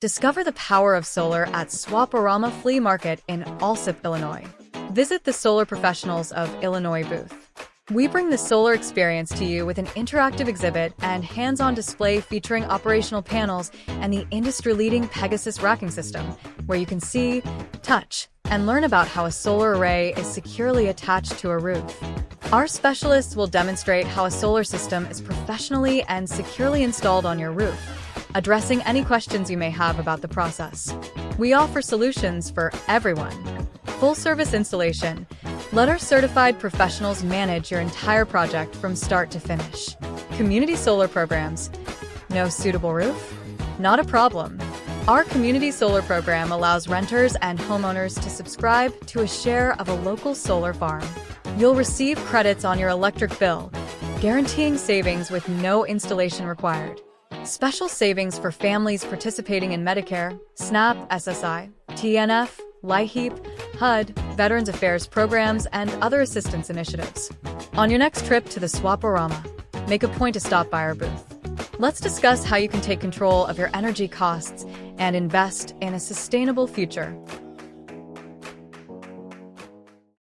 Discover the power of solar at Swap-O-Rama Flea Market in Alsip, Illinois. Visit the solar professionals of Illinois booth. We bring the solar experience to you with an interactive exhibit and hands-on display featuring operational panels and the industry-leading Pegasus racking system, where you can see, touch, and learn about how a solar array is securely attached to a roof. Our specialists will demonstrate how a solar system is professionally and securely installed on your roof, addressing any questions you may have about the process. We offer solutions for everyone. Full-service installation. Let our certified professionals manage your entire project from start to finish. Community solar programs. No suitable roof? Not a problem. Our community solar program allows renters and homeowners to subscribe to a share of a local solar farm. You'll receive credits on your electric bill, guaranteeing savings with no installation required. Special savings for families participating in Medicare, SNAP, SSI, TANF, LIHEAP, HUD, Veterans Affairs programs, and other assistance initiatives. On your next trip to the Swap-O-Rama, make a point to stop by our booth. Let's discuss how you can take control of your energy costs and invest in a sustainable future.